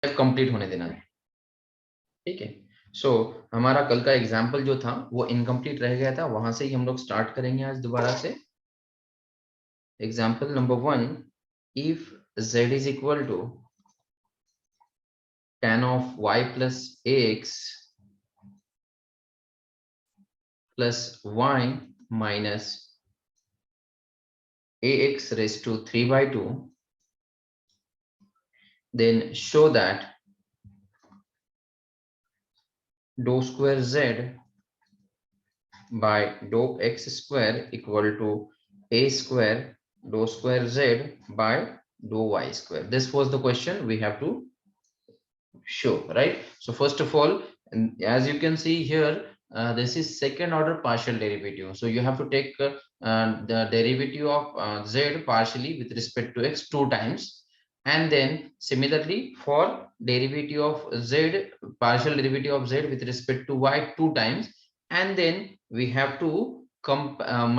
Complete होने देना है, ठीक है। सो हमारा कल का एग्जाम्पल जो था वो इनकम्प्लीट रह गया था, वहां से ही हम लोग स्टार्ट करेंगे आज दोबारा से। Example number 1, if z is equal to tan of y plus ax plus y minus ax raised to 3/2, then show that dou square z by dou x square equal to a square dou square z by dou y square. This was the question we have to show, right? So first of all, as you can see here, this is second order partial derivative, so you have to take the derivative of z partially with respect to x 2 times, and then similarly for derivative of z, partial derivative of z with respect to y 2 times, and then we have to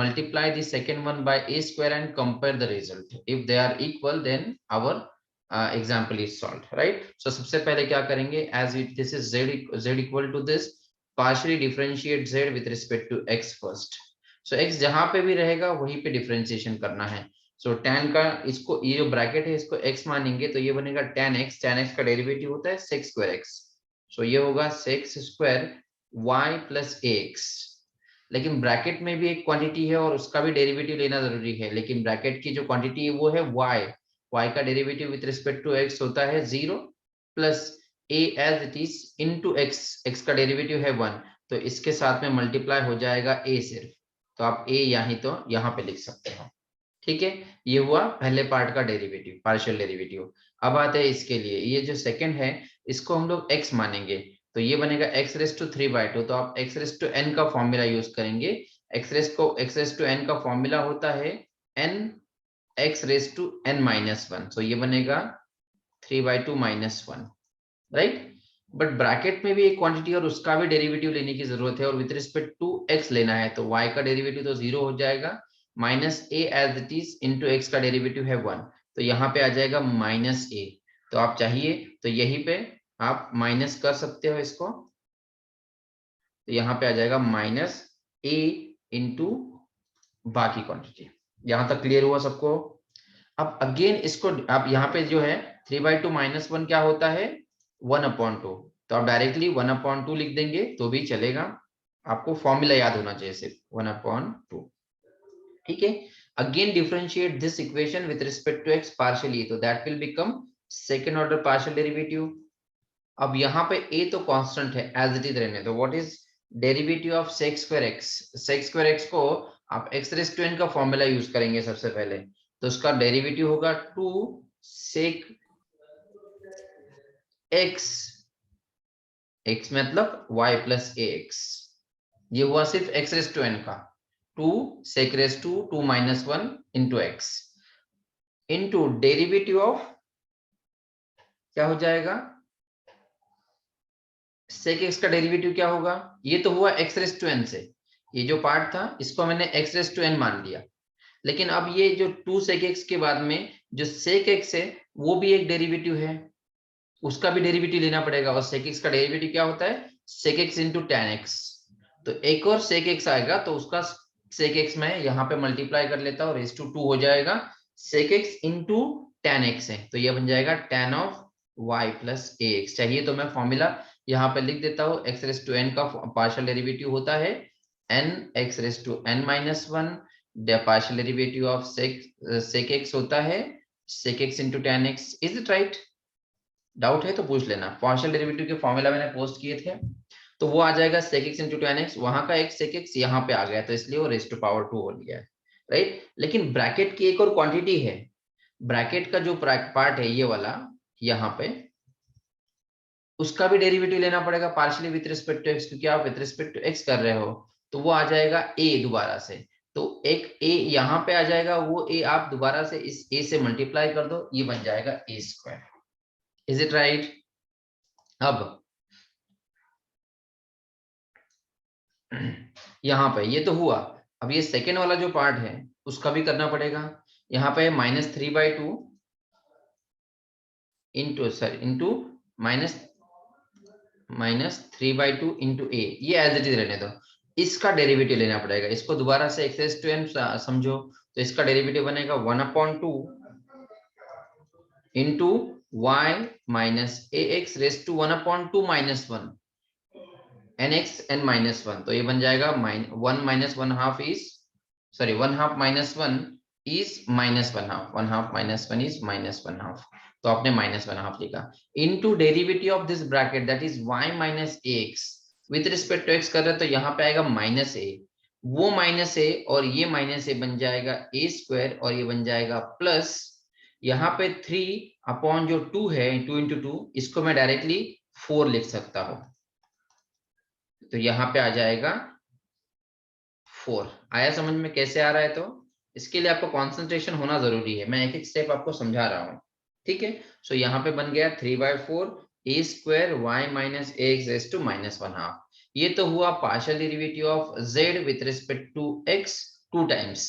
multiply the second one by a square and compare the result. If they are equal, then our example is solved, right? So सबसे पहले क्या करेंगे, as this is z equal to this, partially differentiate z with respect to x first. So x जहां पे भी रहेगा वहीं पे डिफरेंशिएशन करना है. So tan का, इसको ये जो ब्रैकेट है इसको x मानेंगे तो ये बनेगा tan x का डेरिवेटिव होता है sec square x. So ये होगा sec square y plus ax. लेकिन ब्रैकेट में भी एक क्वांटिटी है और उसका भी डेरिवेटिव लेना जरूरी है, लेकिन ब्रैकेट की जो क्वांटिटी है वो है y का derivative with respect to x होता है 0 plus a as it is into x का डेरिवेटिव है 1, तो इसके साथ में मल्टीप्लाई हो जाएगा a सिर्फ, तो आप a यहाँ पे लिख सकते हो, ठीक है। ये हुआ पहले पार्ट का डेरिवेटिव, पार्शियल डेरिवेटिव। अब आते हैं इसके लिए, ये जो सेकंड है इसको हम लोग x मानेंगे, तो ये बनेगा x रेस टू 3/2, तो आप x रेस टू n का फॉर्मूला यूज करेंगे। x रेस टू n का फॉर्मूला होता है n x raise to n minus 1, तो ये बनेगा 3/2 माइनस 1, राइट। बट ब्रैकेट में भी एक क्वांटिटी और उसका भी डेरिवेटिव लेने की जरूरत है, और विद रिस्पेक्ट टू x लेना है, तो y का डेरिवेटिव तो 0 हो जाएगा, minus a as it is into x का डेरिवेटिव है 1, तो यहाँ पे आ जाएगा माइनस a। तो आप चाहिए तो यहीं पे आप माइनस कर सकते हो इसको, तो यहाँ पे आ जाएगा माइनस a इंटू बाकी क्वांटिटी। यहाँ तक क्लियर हुआ सबको? अब अगेन इसको आप यहाँ पे जो है 3/2 माइनस 1 क्या होता है 1/2, तो आप डायरेक्टली 1/2 लिख देंगे तो भी चलेगा, आपको फॉर्मूला याद होना चाहिए सिर्फ 1/2, ठीक है। Again differentiate this equation with respect to x partially, तो that will become second order partial derivative. अब यहाँ पे a तो कांस्टेंट है, एज इट इज रहने दो। What is derivative of sec square x? sec square x को आप x रेज़ टू n का फॉर्मूला यूज करेंगे सबसे पहले, तो उसका डेरिवेटिव होगा 2 sec x, x मतलब y प्लस ax, ये हुआ सिर्फ x रेज़ टू n का, 2 sec raise to 2 minus 1 into x into derivative of क्या हो जाएगा sec x का डेरिवेटिव क्या होगा, ये तो हुआ x रेज़ टू n से, ये जो पार्ट था इसको मैंने x रेज़ टू n मान लिया, लेकिन अब ये जो 2 sec x के बाद में जो sec x है वो भी एक डेरिवेटिव है, उसका भी डेरिवेटिव लेना पड़ेगा, और sec x का डेरिवेटिव क्या होता है sec x into tan x, तो एक और sec x आएगा तो उसका sec x मैं यहाँ पे मल्टीप्लाई कर लेता हूँ, रेज़ टू 2 हो जाएगा, sec x into tan x है, तो ये बन जाएगा tan of y plus ax। चाहिए तो मैं फॉर्मूला यहाँ पे लिख देता हूँ, x रेज़ टू n का पार्शियल डेरिवेटिव होता है n x raise to n minus 1, partial derivative of sec x होता है sec x into tan x। Is it right? Doubt है तो पूछ लेना। पार्शियल डेरिवेटिव के फॉर्मूला मैंने पोस्ट किए थे, तो वो आ जाएगा sec x into tan x, वहां का एक sec x यहाँ पे आ गया, तो इसलिए वो रेज़ टू पावर 2 हो गया है, राइट। लेकिन ब्रैकेट की एक और क्वांटिटी है, ब्रैकेट का जो पार्ट है ये वाला यहाँ पे, उसका भी डेरिवेटिव लेना पड़ेगा partially with respect to x, क्योंकि आप विथ रिस्पेक्ट टू x कर रहे हो, तो वो आ जाएगा a दोबारा से, तो एक a यहाँ पे आ जाएगा, वो a आप दोबारा से इस a से मल्टीप्लाई कर दो, ये बन जाएगा a square. Is it right? अब यहाँ पे ये तो हुआ, अब ये सेकेंड वाला जो पार्ट है उसका भी करना पड़ेगा। यहाँ पे -3/2 इंटू माइनस 3/2 इंटू ए, ये एज इट इज रहने दो। इसका डेरिवेटिव लेना पड़ेगा, इसको दोबारा से x रेज टू n समझो, तो इसका डेरिवेटिव बनेगा 1/2 into y minus a x raise to 1/2 minus 1 nx n minus 1, तो ये बन जाएगा 1 minus 1/2 is, sorry 1/2 minus 1 is minus 1/2, 1/2 minus 1 is minus 1/2, तो आपने माइनस 1/2 लिखा। Into derivative of this bracket that is y minus ax, with respect to x कर रहे हैं तो यहाँ पे आएगा माइनस a, वो माइनस a और ये माइनस a बन जाएगा a स्क्वायर, और ये बन जाएगा प्लस, यहाँ पे 3 अपॉन जो 2 है 2 इंटू 2, इसको मैं डायरेक्टली 4 लिख सकता हूँ, तो यहाँ पे आ जाएगा 4। आया समझ में कैसे आ रहा है? तो इसके लिए आपको कंसंट्रेशन होना जरूरी है, मैं एक एक स्टेप आपको समझा रहा हूँ, ठीक है। सो यहाँ पे बन गया 3/4 a square y minus x raise to minus 1/2, ये तो हुआ partial derivative of z with respect to x 2 times,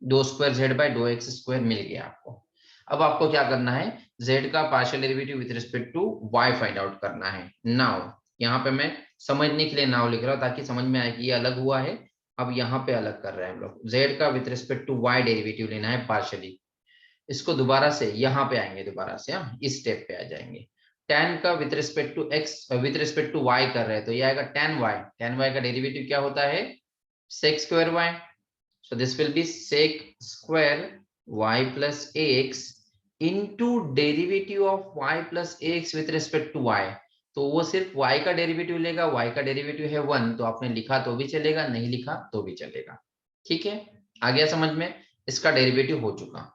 दो square z by 2x square मिल गया आपको। अब आपको क्या करना है, z का partial derivative with respect to y find out करना है। नाउ यहाँ पे मैं समझने के लिए नाउ लिख रहा हूँ ताकि समझ में आए कि ये अलग हुआ है, अब यहाँ पे अलग कर रहे हैं हम लोग। z का with respect to y derivative लेना है पार्शियली, इसको दोबारा से यहाँ पे आएंगे, दोबारा से हम इस स्टेप पे आ जाएंगे। tan का with respect to x with respect to y कर रहे हैं, तो ये आएगा tan y, tan y का डेरिवेटिव क्या होता है, sec square y, so this will be sec square y plus ax into derivative of y plus ax with respect to y, तो वो सिर्फ y का डेरिवेटिव लेगा, y का डेरिवेटिव है 1, तो आपने लिखा तो भी चलेगा, नहीं लिखा तो भी चलेगा, ठीक है। आ गया समझ में, इसका डेरिवेटिव हो चुका।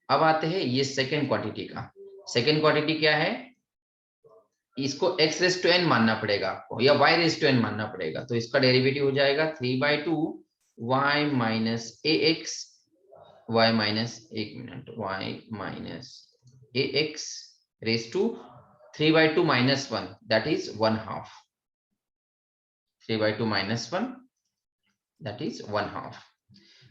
अब आते हैं ये सेकेंड क्वांटिटी का। सेकेंड क्वांटिटी क्या है, इसको x रेज टू n मानना पड़ेगा आपको, या y रेज टू n मानना पड़ेगा, तो इसका डेरिवेटिव हो जाएगा 3/2 y minus ax, y minus, एक minute, y minus ax raise to 3/2 minus 1 that is 1/2, 3/2 minus 1 that is 1/2।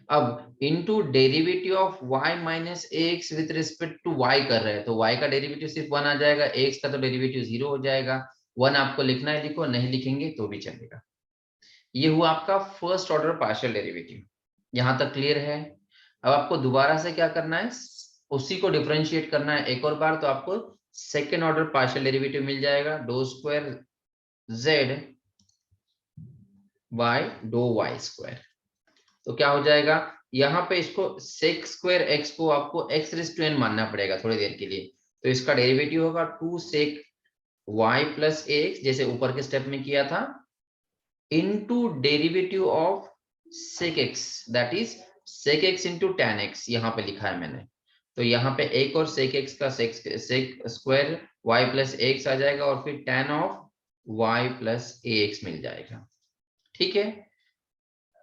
अब into derivative of y minus ax with respect to y कर रहे हैं, तो y का डेरिवेटिव सिर्फ 1 आ जाएगा, ax का तो डेरिवेटिव 0 हो जाएगा। 1 आपको लिखना है लिखो, नहीं लिखेंगे तो भी चलेगा। ये हुआ आपका फर्स्ट ऑर्डर पार्शियल डेरिवेटिव, यहां तक क्लियर है। अब आपको दोबारा से क्या करना है, उसी को डिफरेंशिएट करना है एक और बार, तो आपको सेकेंड ऑर्डर पार्शियल डेरिवेटिव मिल जाएगा, डो स्क्वायर z बाय डो y स्क्वायर। तो क्या हो जाएगा, यहाँ पे इसको sec स्क्वायर x को आपको x रेज टू n मानना पड़ेगा थोड़ी देर के लिए, तो इसका डेरिवेटिव होगा 2 sec y प्लस ax, जैसे ऊपर के स्टेप में किया था, into derivative of sec x that is sec x into tan x, यहाँ पे लिखा है मैंने, तो यहाँ पे एक और sec x का sec square y plus ax आ जाएगा, और फिर tan of y plus ax मिल जाएगा, ठीक है।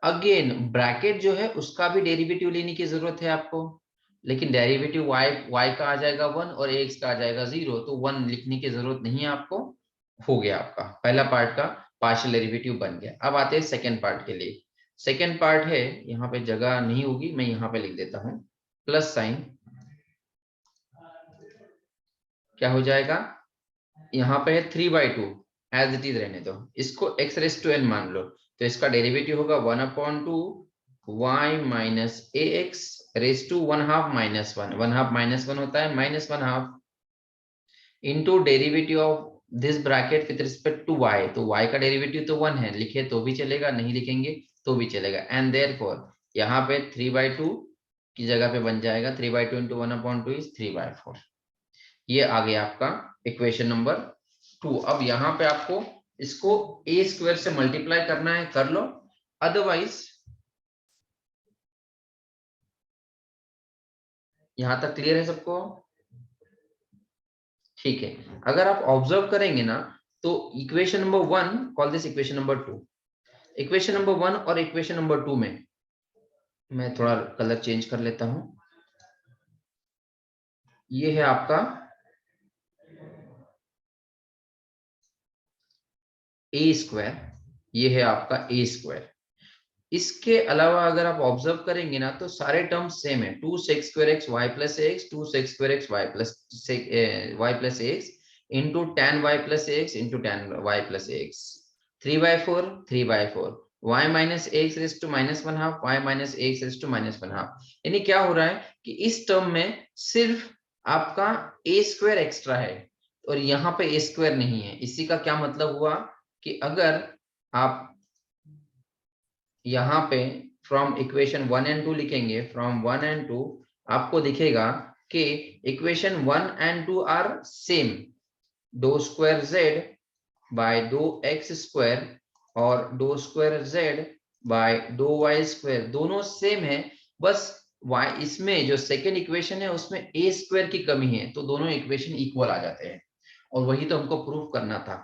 अगेन ब्रैकेट जो है उसका भी डेरिवेटिव लेने की जरूरत है आपको, लेकिन डेरिवेटिव y का आ जाएगा 1 और ax का आ जाएगा 0, तो 1 लिखने की जरूरत नहीं है आपको। हो गया आपका पहला पार्ट का पार्शियल डेरिवेटिव बन गया। अब आते हैं सेकेंड पार्ट के लिए। सेकेंड पार्ट है, यहाँ पे जगह नहीं होगी, मैं यहाँ पे लिख देता हूँ प्लस साइन, क्या हो जाएगा, यहाँ पे है 3/2 एज इट इज रहने दो, इसको x रेज टू n मान लो, तो इसका डेरिवेटिव होगा 1/2 y minus ax raise to 1/2 minus 1, 1/2 minus 1 होता है minus 1/2, into derivative of this bracket with respect to y, तो y का डेरिवेटिव तो 1 है, लिखे तो भी चलेगा, नहीं लिखेंगे तो भी चलेगा, एंड देयरफॉर यहाँ पे 3/2 की जगह पे बन जाएगा 3/2 इंटू 1/2 इज 3/4। ये आ गया आपका इक्वेशन नंबर 2। अब यहाँ पे आपको इसको a स्क्वायर से मल्टीप्लाई करना है, कर लो, अदरवाइज यहां तक क्लियर है सबको, ठीक है। अगर आप ऑब्जर्व करेंगे ना, तो equation number 1 call this equation number 2, equation number 1 और इक्वेशन नंबर 2 में मैं थोड़ा कलर चेंज कर लेता हूं, ये है आपका a स्क्वायर, ये है आपका a स्क्वायर। इसके अलावा अगर आप ऑब्जर्व करेंगे ना, तो सारे टर्म्स सेम है, 2 sec square x y plus x, 2 sec square x y plus x, into tan y plus x into tan y plus x, 3/4 3/4, y minus x raise to -1/2 y minus x raise to -1/2। यानी क्या हो रहा है कि इस term में सिर्फ आपका a स्क्वायर एक्स्ट्रा है और यहाँ पे a स्क्वायर नहीं है। इसी का क्या मतलब हुआ कि अगर आप यहाँ पे फ्रॉम इक्वेशन 1 एंड 2 लिखेंगे, फ्रॉम 1 एंड 2 आपको दिखेगा कि इक्वेशन 1 एंड 2 आर सेम, दो स्क्वायर z बाय दो एक्स स्क्वायर और दो स्क्वायर z बाय दो वाई स्क्वायर दोनों सेम है। बस y इसमें जो सेकेंड इक्वेशन है उसमें a स्क्वायर की कमी है, तो दोनों इक्वेशन इक्वल आ जाते हैं। और वही तो हमको प्रूफ करना था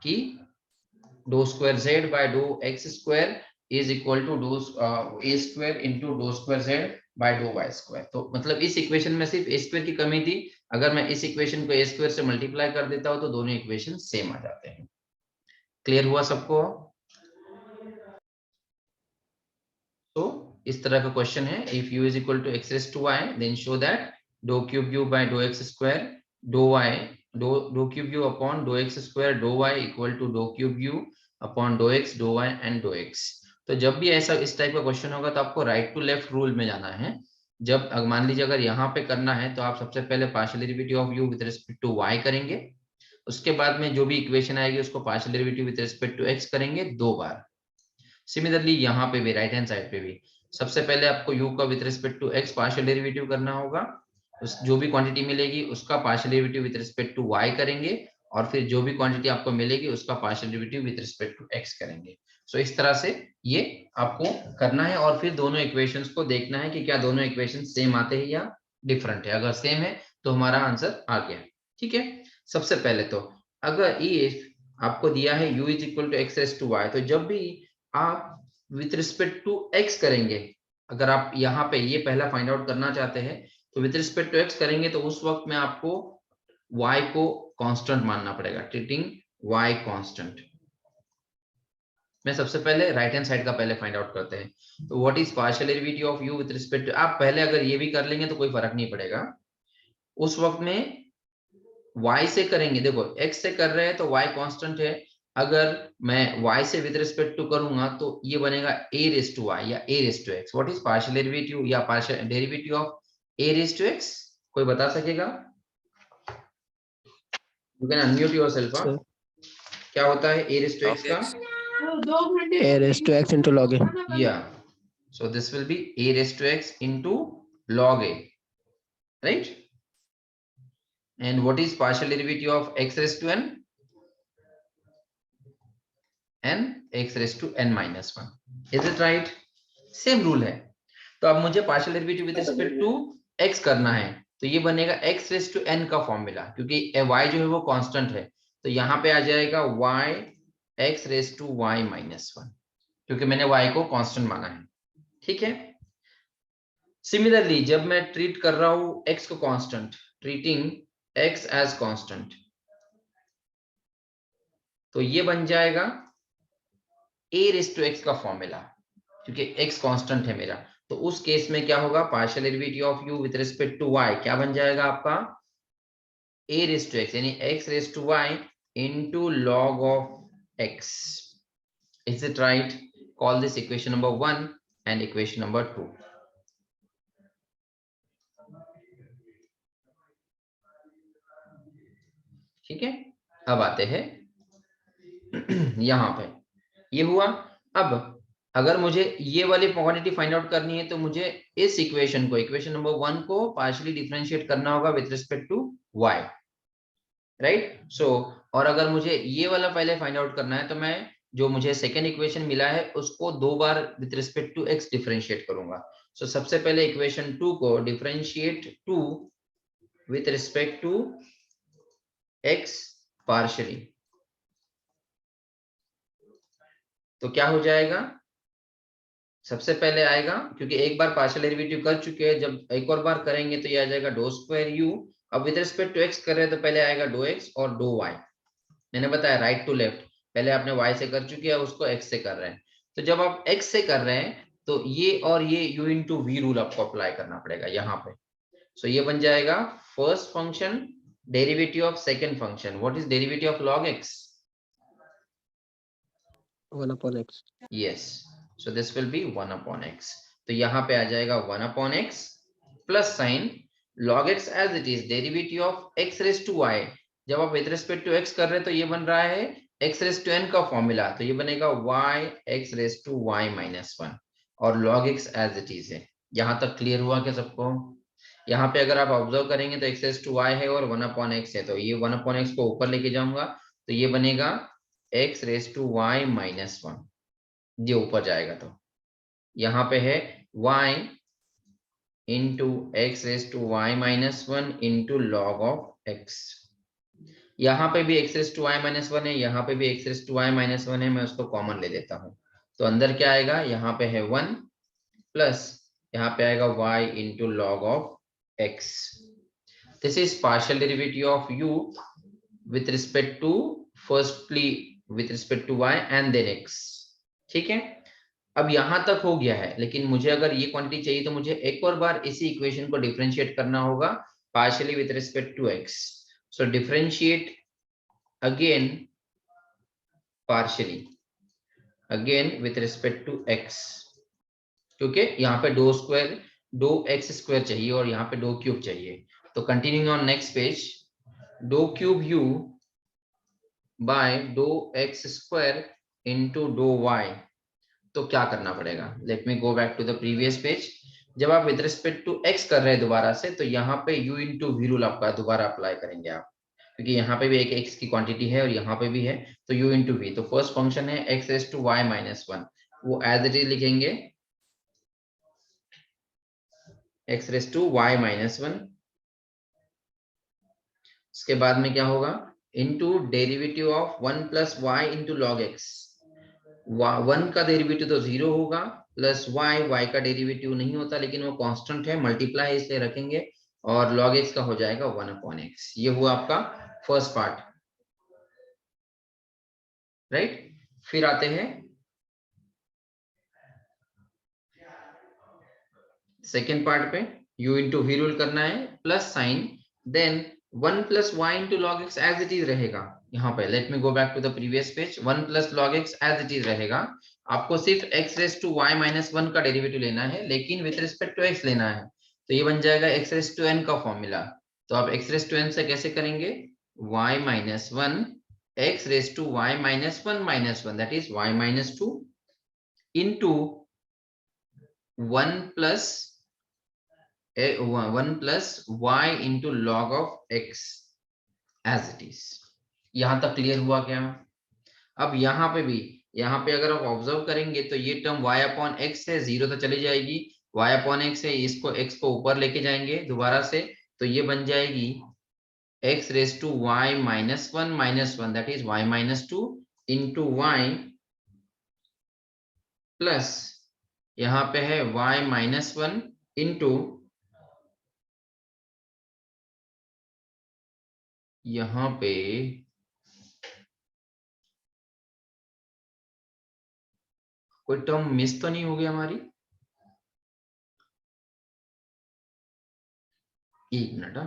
कि दो स्क्वायर z बाय दो x square is equal to दो a स्क्वायर इंटू दो स्क्वायर z बाय दो वाई स्क्वायर। तो मतलब इस इक्वेशन में सिर्फ a स्क्वायर की कमी थी। अगर मैं इस इक्वेशन को a स्क्वायर से मल्टीप्लाई कर देता हूं तो दोनों इक्वेशन सेम आ जाते हैं। क्लियर हुआ सबको? तो इस तरह का क्वेश्चन है, if u is equal to x raise to y then show that दो क्यूब u बाय दो एक्स स्क्वायर दो वाई दो क्यूब u अपॉन दो एक्स स्क्वायर दो वाई इक्वल टू दो क्यूब u अपॉन दो एक्स दो वाई एंड दो एक्स। तो जब भी ऐसा इस टाइप का क्वेश्चन होगा तो आपको राइट टू लेफ्ट रूल में जाना है। जब मान लीजिए अगर यहाँ पे करना है तो आप सबसे पहले partial derivative of u with respect to y करेंगे, उसके बाद में जो भी इक्वेशन आएगी उसको partial derivative with respect to x करेंगे दो बार। सिमिलरली यहाँ पे भी राइट हैंड साइड पे भी सबसे पहले आपको u का with respect to x partial derivative करना होगा, उस जो भी क्वांटिटी मिलेगी उसका partial derivative with respect to y करेंगे और फिर जो भी क्वांटिटी आपको मिलेगी उसका partial derivative with respect to x करेंगे। सो इस तरह से ये आपको करना है और फिर दोनों इक्वेशंस को देखना है कि क्या दोनों इक्वेशन सेम आते हैं या डिफरेंट है। अगर सेम है तो हमारा आंसर आ गया। ठीक है, सबसे पहले तो अगर इफ आपको दिया है u is equal to x raise to y, तो जब भी आप विथ रिस्पेक्ट टू x करेंगे, अगर आप यहाँ पे ये पहला फाइंड आउट करना चाहते हैं तो विथ रिस्पेक्ट टू x करेंगे तो उस वक्त में आपको y को कांस्टेंट मानना पड़ेगा, ट्रीटिंग y कांस्टेंट। मैं सबसे पहले राइट हैंड साइड का पहले फाइंड आउट करते हैं। तो what is partial derivative of u with respect to, आप पहले अगर ये भी कर लेंगे तो कोई फर्क नहीं पड़ेगा। उस वक्त में y से करेंगे, देखो x से कर रहे हैं तो y कांस्टेंट है, अगर मैं y से विद रिस्पेक्ट टू करूंगा तो ये बनेगा a रेज टू y या a raise to x। What is partial derivative या partial derivative of a raise to x? कोई बता सकेगा? You can unmute yourself. क्या होता है a रेज टू x का? a raised to x into log a. Yeah, so this will be a raised to x into log a, right? And what is partial derivative of x raised to n? n x raised to n minus 1. Is it right? Same rule है। तो अब मुझे partial derivative with respect to x करना है, तो ये बनेगा x raise to n का फॉर्मूला, क्योंकि y जो है वो कांस्टेंट है तो यहाँ पे आ जाएगा y x raise to y minus 1, क्योंकि मैंने y को कांस्टेंट माना है। ठीक है, सिमिलरली जब मैं ट्रीट कर रहा हूं x को constant, treating x as constant, तो ये बन जाएगा a रेज टू x का फॉर्मूला, क्योंकि x कांस्टेंट है मेरा। तो उस केस में क्या होगा, partial derivative of u with respect to y क्या बन जाएगा आपका, a रेज टू x यानी x raise to y into log of x. Is it right? Call this equation number 1 and equation number 2. ठीक है, अब आते हैं यहां पे, ये हुआ। अब अगर मुझे ये वाली क्वांटिटी फाइंड आउट करनी है तो मुझे इस इक्वेशन को, इक्वेशन नंबर 1 को पार्शियली डिफरेंशिएट करना होगा with respect to y, right? So और अगर मुझे ये वाला पहले फाइंड आउट करना है तो मैं जो मुझे सेकेंड इक्वेशन मिला है उसको दो बार with respect to x differentiate करूंगा। सो सबसे पहले इक्वेशन 2 को differentiate to with respect to x partially, तो क्या हो जाएगा, सबसे पहले आएगा, क्योंकि एक बार पार्शियल डेरिवेटिव कर चुके हैं, जब एक और बार करेंगे तो ये आ जाएगा डो स्क्वायर u। अब विद रिस्पेक्ट टू x कर रहे हैं तो पहले आएगा डो x और डो y। मैंने बताया राइट टू लेफ्ट, पहले आपने y से कर चुके हैं, उसको x से कर रहे हैं। तो जब आप x से कर रहे हैं तो ये और ये u इंटू v रूल आपको अप्लाई करना पड़ेगा यहाँ पे। सो ये बन जाएगा first function Derivative of second function. What is derivative of log x? 1 upon x. Yes. So this will be 1 upon x. तो यहाँ पे आ जाएगा 1 upon x plus sin log x as it is derivative of x raised to y. जब आप with respect to x कर रहे हैं तो ये बन रहा है x raised to n का फॉर्मूला, तो ये बनेगा y x raised to y minus 1 और log x as it is है। यहाँ तक क्लियर हुआ क्या सबको? यहाँ पे अगर आप ऑब्जर्व करेंगे तो x raised to y है और 1 upon x है, तो ये 1 upon x को ऊपर लेके जाऊंगा तो ये बनेगा x raised to y minus 1, ये ऊपर जाएगा तो यहाँ पे है y into x raised to y minus 1 into log of x। यहाँ पे भी x raised to y minus 1 है, यहाँ पे भी x raised to y minus 1 है, मैं उसको कॉमन ले लेता हूँ तो अंदर क्या आएगा, यहाँ पे है 1 प्लस यहाँ पे आएगा y into log of x। This is partial derivative of u with respect to firstly with respect to y and then x। ठीक है, अब यहां तक हो गया है, लेकिन मुझे अगर ये क्वांटिटी चाहिए तो मुझे एक और बार इसी इक्वेशन को डिफरेंशिएट करना होगा partially with respect to x। So differentiate again partially again with respect to x, क्योंकि यहाँ पे दो स्क्वायर दो एक्स स्क्वायर चाहिए और यहाँ पे दो क्यूब चाहिए। तो कंटिन्यूइंग ऑन नेक्स्ट पेज, दो क्यूब u बाय दो एक्स स्क्वायर इंटू दो y, तो क्या करना पड़ेगा? Let me go back to the previous page. जब आप विद रिस्पेक्ट टू x कर रहे हैं दोबारा से, तो यहाँ पे u इंटू वी रूल आपका दोबारा अप्लाई करेंगे आप, क्योंकि यहाँ पे भी एक x की क्वांटिटी है और यहाँ पे भी है, तो u इंटू वी। तो फर्स्ट फंक्शन है x raise to y minus 1, वो एज इट इज लिखेंगे x raise to y minus 1। इसके बाद में क्या होगा, into derivative of 1 plus y into log x. 1 का डेरिवेटिव तो 0 होगा, प्लस y का डेरिवेटिव नहीं होता लेकिन वो कांस्टेंट है, मल्टीप्लाई इसलिए रखेंगे और log x का हो जाएगा 1 अपॉन x। ये हुआ आपका फर्स्ट पार्ट, राइट। फिर आते हैं सेकेंड पार्ट पे, u इंटू वी रूल करना है plus sign, then 1 plus y into log x as it is रहेगा यहाँ पे। Let me go back to the previous page. 1 plus log x as it is रहेगा, आपको सिर्फ x raise to y minus 1 का derivative लेना है, लेकिन विद रिस्पेक्ट टू x लेना है, तो ये बन जाएगा x रेज टू n का फॉर्मूला। तो आप x रेज टू n से कैसे करेंगे, y minus 1 x raise to y minus 1 minus 1 that is y minus 2 into 1 plus 1 plus y into log of x as it is. यहां तक clear हुआ क्या? अब यहाँ पे भी, यहाँ पे अगर आप ऑब्जर्व करेंगे तो ये टर्म y अपॉन x है, 0 तो चली जाएगी, y अपॉन x है, इसको x को ऊपर लेके जाएंगे दोबारा से, तो ये बन जाएगी x raise to y minus 1 that is y minus 2 into y plus यहाँ पे है y माइनस 1 इंटू यहाँ पे कोई टर्म मिस तो नहीं हो गई हमारी? एक मिनट,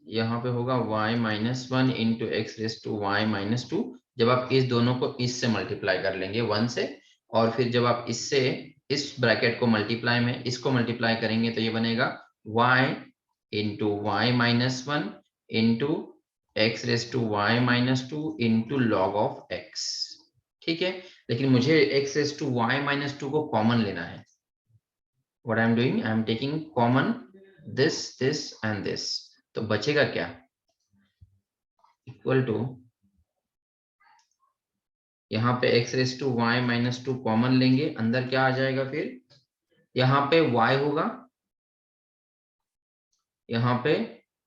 यहाँ पे होगा y minus 1 into x raise to y minus 2। जब आप इस दोनों को इससे मल्टीप्लाई कर लेंगे 1 से, और फिर जब आप इससे इस ब्रैकेट को मल्टीप्लाई में इसको मल्टीप्लाई करेंगे तो ये बनेगा y into y minus 1 into x raise to y minus 2 into log of x। ठीक है, लेकिन मुझे x raise to y minus 2 को कॉमन लेना है। What I am doing, I am taking common this and this, तो बचेगा क्या, इक्वल टू यहाँ पे x raise to y minus 2 common लेंगे, अंदर क्या आ जाएगा, फिर यहाँ पे y होगा, यहाँ पे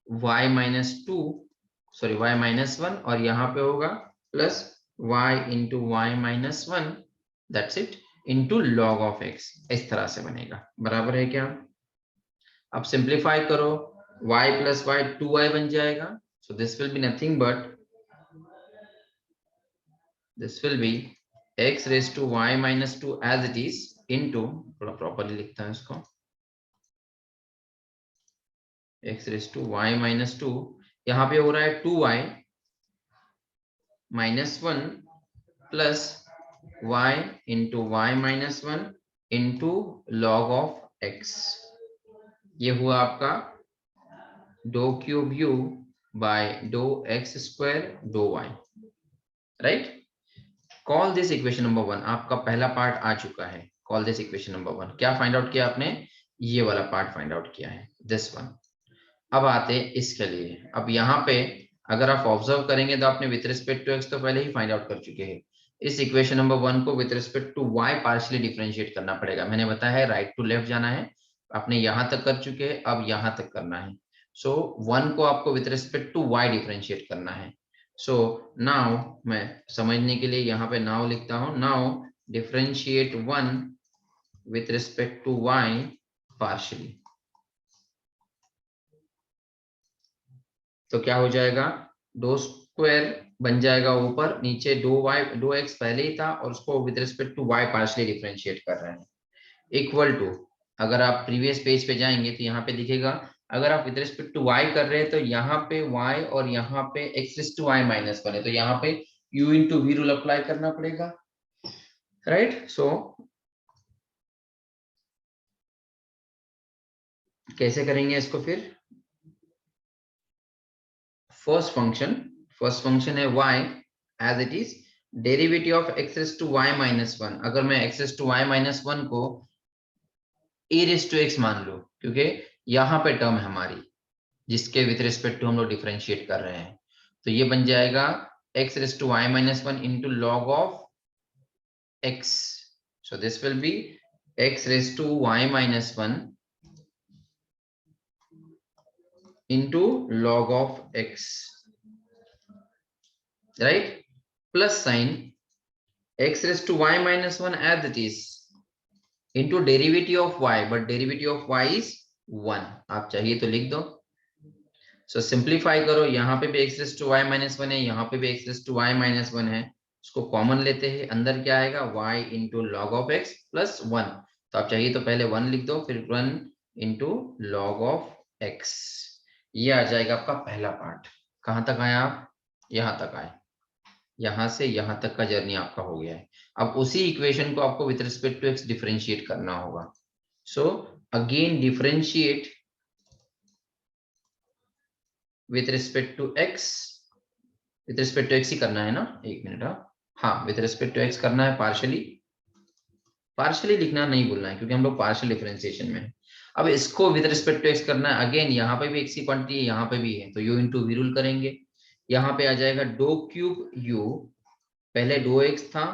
y minus 2 sorry y minus 1 और यहाँ पे होगा plus y into y minus 1 that's it into log of x। इस तरह से बनेगा, बराबर है क्या? अब सिंप्लीफाई करो, y प्लस y 2y बन जाएगा, so this will be nothing but this will be x raised to y minus 2 as it is into, थोड़ा प्रॉपर्ली लिखता है इसको, x raised to y minus 2 यहाँ पे हो रहा है 2y minus 1 plus y into y minus 1 into log of x। ये हुआ आपका डो क्यूब u बाय डो एक्स स्क्वायर डो y, right. Call this equation number 1। आपका पहला पार्ट आ चुका है। Call this equation number 1। क्या फाइंड आउट किया आपने? ये वाला पार्ट फाइंड आउट किया है, दिस वन। अब आते इसके लिए। अब यहाँ पे अगर आप ऑब्जर्व करेंगे तो आपने विथ रिस्पेक्ट टू एक्स तो पहले ही फाइंड आउट कर चुके हैं। इस इक्वेशन नंबर 1 को with respect to y partially differentiate करना पड़ेगा। मैंने बताया है राइट टू लेफ्ट जाना है। आपने यहाँ तक कर चुके हैं, अब यहाँ तक करना है। सो 1 को आपको with respect to y differentiate करना है। सो नाउ मैं समझने के लिए यहाँ पे नाउ लिखता हूँ। Now differentiate 1 with respect to y partially. तो क्या हो जाएगा? डो स्क्वायर बन जाएगा ऊपर, नीचे डो एक्स पहले ही था और उसको with respect to y partially differentiate कर रहे हैं। इक्वल टू, अगर आप प्रीवियस पेज पे जाएंगे तो यहाँ पे दिखेगा, अगर आप विद रिस्पेक्ट टू वाई कर रहे हैं तो यहाँ पे y और यहाँ पे x raise to y minus 1 है, तो यहाँ पे u into v rule apply करना पड़ेगा, राइट। सो कैसे करेंगे इसको फिर? फर्स्ट फंक्शन है y as it is derivative of x raise to y minus 1। अगर मैं x raise to y minus 1 को ए रेज़ टू एक्स मान लो, क्योंकि यहाँ पे टर्म है हमारी जिसके विथ रिस्पेक्ट टू हम लोग डिफरेंशिएट कर रहे हैं, तो ये बन जाएगा x raise to y minus 1 into log of x. So this will be x raise to y minus 1 into log of x, right, plus sign x raised to y minus 1 as it is into derivative of y, but derivative of y is 1। आप चाहिए तो लिख दो। सो simplify करो, यहाँ पे भी x raised to y minus 1 है, यहाँ पे भी x raised to y minus 1 है, उसको कॉमन लेते हैं, अंदर क्या आएगा y into log of x plus 1। तो आप चाहिए तो पहले 1 लिख दो, फिर 1 into log of x। ये आ जाएगा आपका पहला पार्ट। कहां तक आए आप? यहां तक आए। यहां से यहां तक का जर्नी आपका हो गया है। अब उसी इक्वेशन को आपको with respect to x differentiate करना होगा। So again differentiate with respect to x. With respect to x ही करना है ना? एक मिनट। हाँ, विथ रिस्पेक्ट टू एक्स करना है। पार्शियली लिखना नहीं भूलना है, क्योंकि हम लोग पार्शियल डिफरेंशिएशन में है। अब इसको विद रिस्पेक्ट टू एक्स करना है। अगेन यहाँ पे भी एक्स की क्वांटिटी है, यहाँ पे भी है, तो u इंटू वी रूल करेंगे। यहाँ पे आ जाएगा डो क्यूब u, पहले डो एक्स था,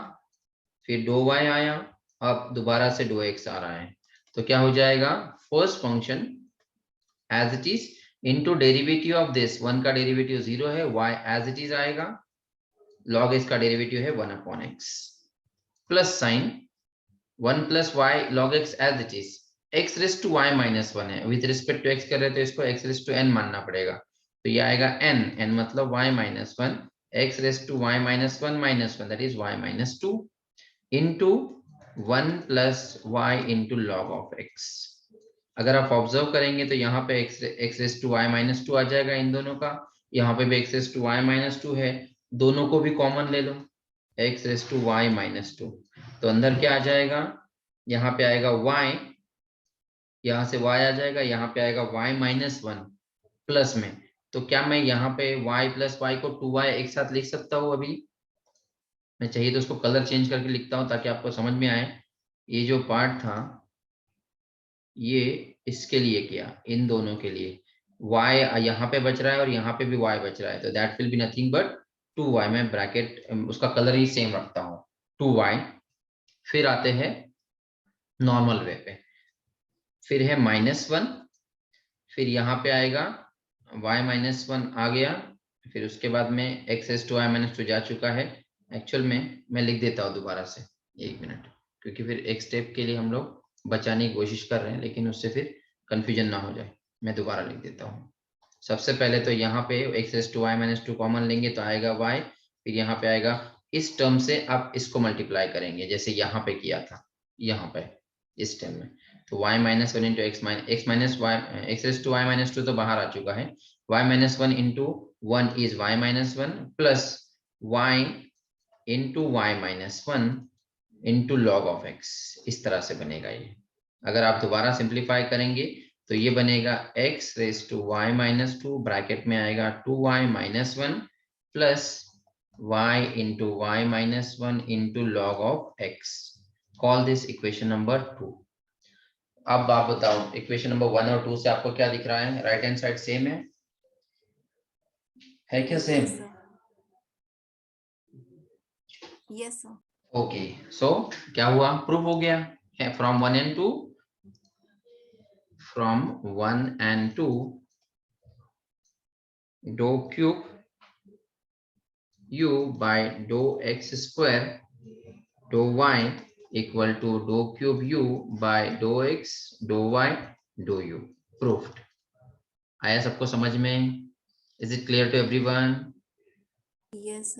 फिर डो y आया, अब दोबारा से डो एक्स आ रहा है। तो क्या हो जाएगा? First function as it is into derivative of this, 1 का डेरिवेटिव 0 है, y एज इट इज आएगा, लॉग x का डेरिवेटिव है 1 upon x, plus sign 1 plus y log x as it is, x raise to y minus 1 है, with respect to x कर रहे हैं तो इसको एक्स रेज़ टू एन मानना पड़ेगा, तो ये आएगा एन, एन मतलब y minus 1, x raise to y minus 1 minus 1 that is y minus 2 into 1 plus y into log of x. अगर आप ऑब्जर्व करेंगे तो यहाँ पे x raise to y minus 2 आ जाएगा इन दोनों का, यहाँ पे भी x raise to y minus 2 है, दोनों को भी कॉमन ले लो, x raise to y minus 2, तो अंदर क्या आ जाएगा? यहाँ पे आएगा y, यहाँ से y आ जाएगा, यहाँ पे आएगा y माइनस 1 प्लस में, तो क्या मैं यहाँ पे y प्लस वाई को 2y एक साथ लिख सकता हूँ? अभी मैं चाहिए तो उसको कलर चेंज करके लिखता हूँ ताकि आपको समझ में आए। ये जो पार्ट था ये इसके लिए किया, इन दोनों के लिए y यहाँ पे बच रहा है और यहाँ पे भी y बच रहा है, तो that will be nothing but 2y। मैं ब्रैकेट उसका कलर ही सेम रखता हूँ, 2y। फिर आते हैं नॉर्मल वे पे, फिर है -1, फिर यहाँ पे आएगा y माइनस 1 आ गया, फिर उसके बाद में x raise to y minus 2 जा चुका है। एक्चुअल में मैं लिख देता हूँ दोबारा से, एक मिनट, क्योंकि फिर एक स्टेप के लिए हम लोग बचाने की कोशिश कर रहे हैं, लेकिन उससे फिर कंफ्यूजन ना हो जाए। मैं दोबारा लिख देता हूँ। सबसे पहले तो यहाँ पे x raise to y minus 2 common लेंगे तो आएगा y, फिर यहाँ पे आएगा, इस टर्म से आप इसको मल्टीप्लाई करेंगे जैसे यहाँ पे किया था, यहाँ पे इस टर्म में, तो y minus 1 into x minus y, x raise to y minus 2 तो बाहर आ चुका है, y minus 1 into 1 is y minus 1 plus y into y minus 1 into log of x। इस तरह से बनेगा ये। अगर आप दोबारा सिंप्लीफाई करेंगे तो ये बनेगा x raise to y minus 2 bracket में आएगा 2y minus 1 plus y into y minus 1 into log of x। Call this equation number 2। अब आप बताओ इक्वेशन नंबर 1 और 2 से आपको क्या दिख रहा है? राइट हैंड साइड सेम है क्या? सेम। Yes sir. ओके, सो क्या हुआ? प्रूव हो गया है। From 1 and 2, from 1 and 2 dou cube u by dou x square dou y equal to dou cube u by dou x dou y dou u। Proved। आया सबको समझ में? Is it clear to everyone? Yes sir.